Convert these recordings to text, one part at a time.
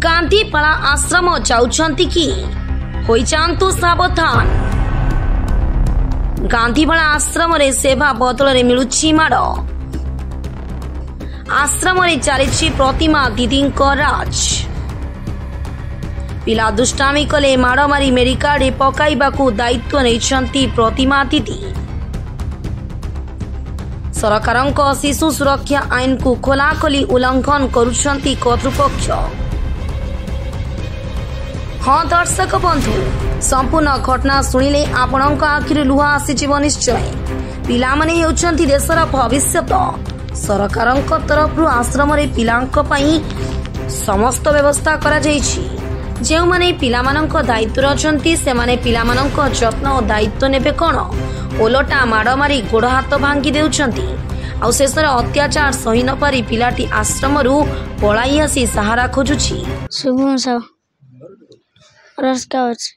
गांधीपाड़ा आश्रम जाउछंती कि होई जांतु सावधान। गांधीपाड़ा आश्रम रे सेवा बदल रे मिलुछि माड़। आश्रम रे चलिछि प्रतिमा दीदी राज। पिला दुष्टामी कले माड़ मारी मेडिकाल पकाइबाकू दायित्व नैछंती प्रतिमा दीदी। सरकारक शिशु सुरक्षा आईन को खोलाखोली उल्लंघन करुछंती कर्तृपक्ष। हाँ दर्शक बंधु, संपूर्ण घटना शुणिले आपणक आखिर लुह आसीजिव निश्चय। पिलामाने हेउछंती देशर भविष्यत। सरकारक तरफ आश्रम रे पिलांक पई समस्त व्यवस्था करा जायछि। जेउ माने पिलामानक दायित्व अछंती सेमाने पिलामानक जत्न और दायित्व नेबे कोन? ओलटा माड़ मारी गोड़ हाथ भांगी देउछंती। आउ शेषर अत्याचार सही न पारी पिलाटी आश्रमरू पलाई आसी सहारा खोजुछि। शुभम साहू रसकावच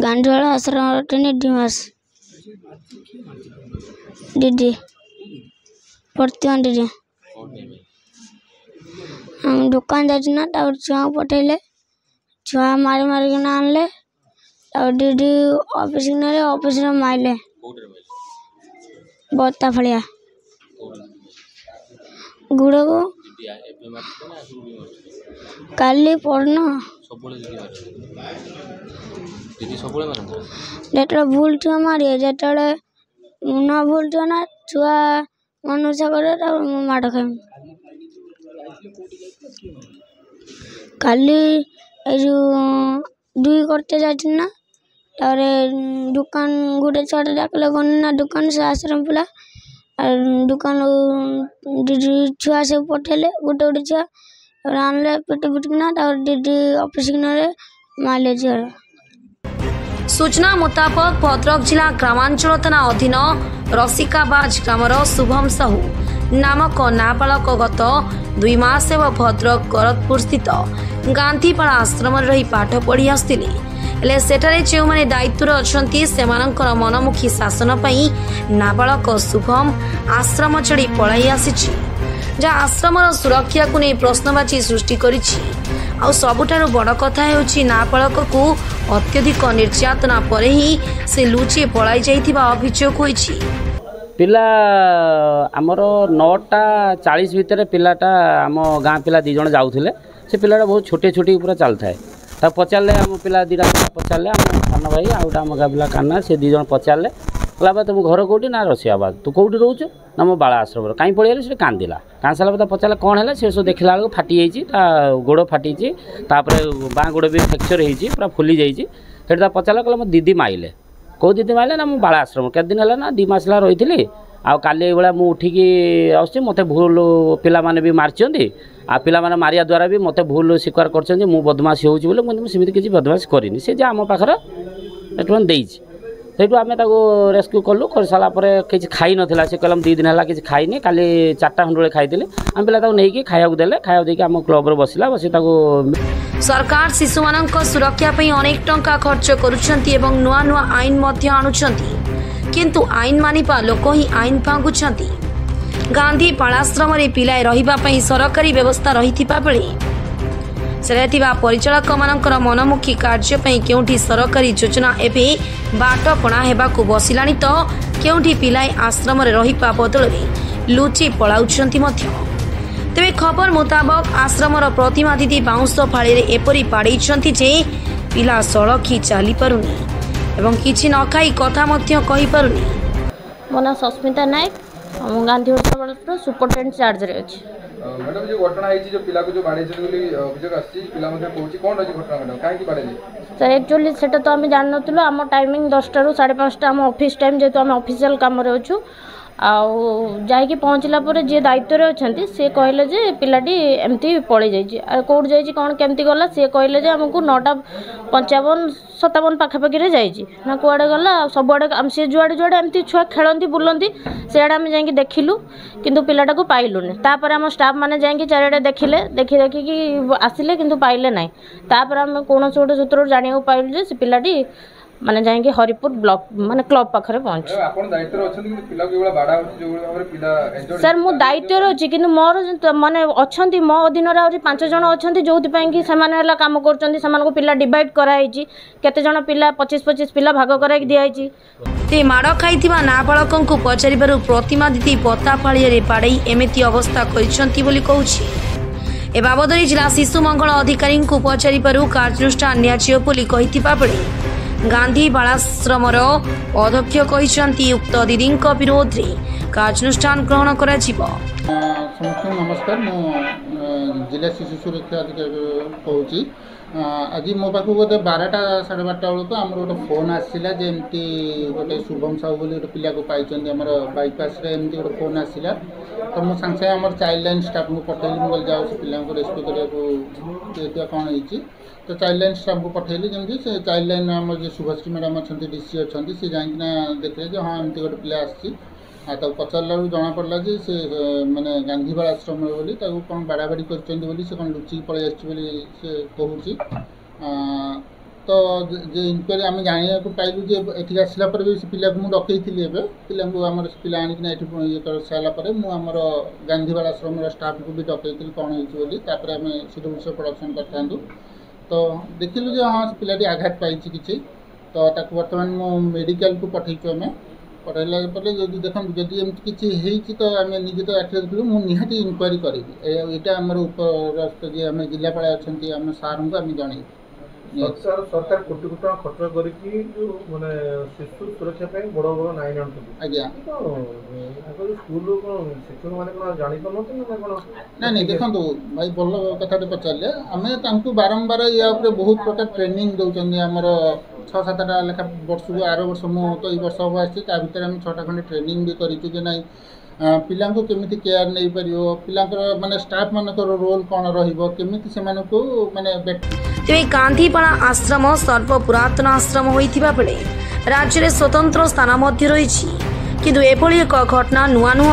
गांधीवाला आश्रम टेने डिमास दीदी प्रतिमा दीदी हम दुकान जाइना तापर छुआ पठेले छुआ मारी मारी के आनले तापर दीदी ऑफिस रे माइले बत्ता फलिया गुड़ को काली पड़ना जेटा भूल छुआ मारी जेटा न भूल छुआ ना छुआ मनुष्य करे माड़ खाई काली जो दुई करते जाना तारे दुकान गोटे छुआ डाकले गना दुकान से आश्रम पिला दुकान दीदी छुआ सब पठेले गोटे गोटे छुआ आनले पिट पिटना दीदी ऑफिस माले झील। सूचना मुताबक भद्रक जिला ग्रामांचल थाना अधीन रसिकाबाज ग्रामर शुभम साहू नामक नाबालक गत 2 मास भद्रक गरदपुर स्थित गांधीपाड़ा आश्रम रही पाठ पढ़ी आसुथिले। हेले सेठारे जो माने दायित्व अछंती सेमानकर मनमुखी शासन पई नाबालक शुभम आश्रम छड़ी पलाई आसीछि, जहाँ आश्रमर सुरक्षा को नहीं प्रश्नवाची सृष्टि करिछि। आ सबुठारु बड़ कथा हेउछि नाबालक को अत्यधिक निर्यातना परे ही से लुचि पलाई जाइथिबा अभियोग होइछि। पिला आमर 9:40 भितर पिलाटा आम गाँ पिला 2 जण जाउथिले। से पिलाटा बहुत छोटे छोटे पूरा चल थाए। ता पचारे आम पिला 2टा पचारे आम सान भाई आउटा आम गाँ पिला कान्ना से 2 जण पचारे कहला तुम घर कौटी ना रसियाबाद तू कौटी रोच ना मो बाला आश्रम कहीं पड़े से कांदिला कान सारा पचारा कौन है से सब देखला बेलू फाटी गोड़ फाटी बाँ गोड़ भी फ्रैक्चर होती पूरा फुली जाइए। पचारा कहला मो दीदी माइले कौ दीदी माइले ना मो बाला आश्रम केते दिन है ना 2 मास रही आ काली भाया मुझे उठिकी आस मत भूल पिला माने भी मार्चंती आ पिला माने मारिया द्वारा भी मत भूल स्वीकार कर बदमाशी होमती किसी बदमाशी करनी से आम पाखर देती सेठू आम रेस्क्यू कलु कर सारापर किसी खाई नाला से कहला 2 दिन है किसी खाईनी काली 4टा खंड खाई आम पिला नहीं खाया देले खाया देकी आम क्लब रे बसला बस सरकार शिशु मानक सुरक्षा पई अनेक टंका खर्च करुछंती एवं नुआ नुआ आईन मध्य आणुछंती, किंतु आईन मानिपा लोक ही आईन भांगुछंती। गांधीपाड़ा आश्रम रे पिलाए रहिबा पई सरकारी व्यवस्था रहिथिबा बेले सेठा परिचालक मानकर मनमुखी कार्य पई केउठी सरकारी योजना एबे बाट पणा हेबाकू बसिलानी तो केउठी पिलाए आश्रम रे रहिबा बदल रे लुचि पळाउछंती मध्य। तेबे खबर मुताबक आश्रमर प्रतिमा दीदी बाउंस फाड़ी रे एपरी पाड़ैछंती जे पिला सड़की चली पारुनी एवं किछि न खाई कथा मध्य कहि पारुनी। मो ना सस्मिता नायक हम गांधी हॉस्पिटल सुपरटेंडेंट चार्ज रे अछि। मैडम जो घटना है जो पिला को जो बाड़े बोली अभियोग आसी पिला मध्ये पहुंची कोन रही घटना मैडम काहे की बाड़े सर एक्चुअली सेटा तो हम जान नतलो हम टाइमिंग 10 टा 5:30 हम ऑफिस टाइम जेतो हम ऑफिशियल काम रे अछु जाइए पहुँचला जे दायित्व अच्छा सी कहले जे पिलाटी एमती पड़े जाइए कौट जाइए कौन केमती गला सी कहले जे आमको 9:55-57 पाखापाखि जाइए ना कुआड़े गला सबुआड़े सी जुआड़े जुआड़े एमती छुआ खेलती बुलती सियाड़े आम जाइए देखिलु किंतु पिलाटा को पाइलुनि। तापर आम स्टाफ मैंने जाइए चारिड़े देखिले देखिकी आसिले किंतु पाइले ना। तापर आम कौन गोटे सूत्र जाना पाइलु जे से पिलाटी माने जाएंगे हरिपुर ब्लॉक माने क्लब पाखरे पहुँच आपण दायित्व अछंती कि पिला के बाड़ा होची जो भाबरे पिला एंजॉय सर मु दायित्व अछि कि मोर माने अछंती मो अधीन रे आउरी 5 जण अछंती जोथि पई कि समान हला काम करचंती समान को पिला डिवाइड कराइची केते जण पिला 25-25 पिला भाग कराई दियाइची ते माड़ खाइथिबा नाबालकन को पचारिबारु प्रतिमा दीदी पता फाळिया बाड़ई एमिति अवस्था करिसंती बोली कहूछि ए बाबदरे जिला शिशु मंगल अधिकारी को पचारिबारु कार्यानुष्ठान नियाजियो बोली कहिथिबा बेले गांधी बालाश्रमर अध्यक्ष कहते उक्त दीदी विरोध में कार्यानुष्ठान ग्रहण कर समस्त नमस्कार मु जिला शिशु सुरक्षा अधिकारी कहूँ आज मो पाक गोटे 12टा 12:30 बेलू आम गोटे फोन आसला जमती गोटे शुभम साहू बोली गोटे पिला को पाई आम बाईपास एमती गोटे फोन आसला तो मुझे सागे सागे आम चाइल्ड लाइन स्टाफ को पठेली मुझे जाओ से पिला रेस्क्यू करने कौन होती तो चाइल्ड लाइन स्टाफ को पठेली जमी से चाइल्ड लाइन आम जो शुभश्री मैडम अच्छा डीसी अच्छा सी जाना देखले हाँ एमती गोटे पिला आस पचारा जना पड़ा कि से मैंने गांधी बालाश्रम बोली कौन बाड़ाबाड़ी कर कौन लुचिक पलि से कहूँ तो जे इनक्वारी आम जाना पाइलु जे एठी आसला पर भी से पिला को मुझे डकई पिला आम पिला आनिक ये कर सारापर मुझर गांधी बालाश्रम स्टाफ को भी डकई कौन होती आम सीधे प्रोडक्शन कर तो देखिलु जे हाँ पिलाटी आघात पाई किसी तो बर्तमान मो मेडिकल को पठेचु आम पढ़ाला जब देखो जदि एमती किसी तो आम निजे तो आखिर देखलु मुझे निहाती इनक्वारी करी यहाँ आम उपरस्थ जी आम जिलापाल अच्छा आम सार को आम जन सरकार कोटी कोटी खर्च करके माने शिशु सुरक्षा बड़ बड़ नाइन आज्ञा स्कूल शिक्षक मैंने जानी पार ना नहीं देखो भाई भल कथा पचारे आम बारंबार या बहुत प्रकार ट्रेनिंग दौरान आमर 6-7टा लेखा वर्ष को 8 वर्ष मुझे तो ये वर्ष हम आसी भर आम 6टा खंडे ट्रेनिंग भी करूँ ना पिला केमी केयर नहीं पार पिला माने स्टाफ मानकर रोल कौन रमी से माने तेरे गांधीपाड़ा आश्रम सर्व पुरातन आश्रम होइथिबा बेले राज्य में स्वतंत्र स्थान रही किंतु एभली एक घटना नुआ नुह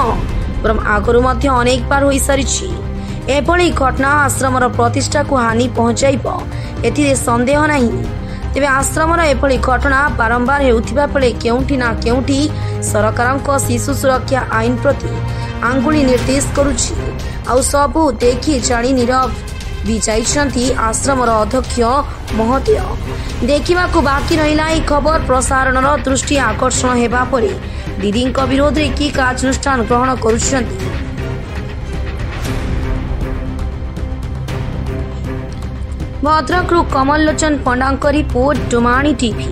बरम आगुरी अनेक बार हो सारी एभली घटना आश्रमर प्रतिष्ठा को हानि पहुंचाइब एथिरे संदेह नहीं तेबे आश्रमर एभली घटना बारंबार हेउथिबा बेले केउठी ना केउठी सरकारक शिशु सुरक्षा आईन प्रति आंगुली निर्देश करुछि आउ सबु देखि जानी नीरव विजाइछंती आश्रमर अध्यक्ष महोदय देखा बाकी रहा यह खबर प्रसारण दृष्टि आकर्षण हेबा परे दीदी विरोध में कि कार्यानुष्ठान ग्रहण करुछंती। भद्रकरू कमल लोचन पंडा रिपोर्ट डोमाणी टीवी।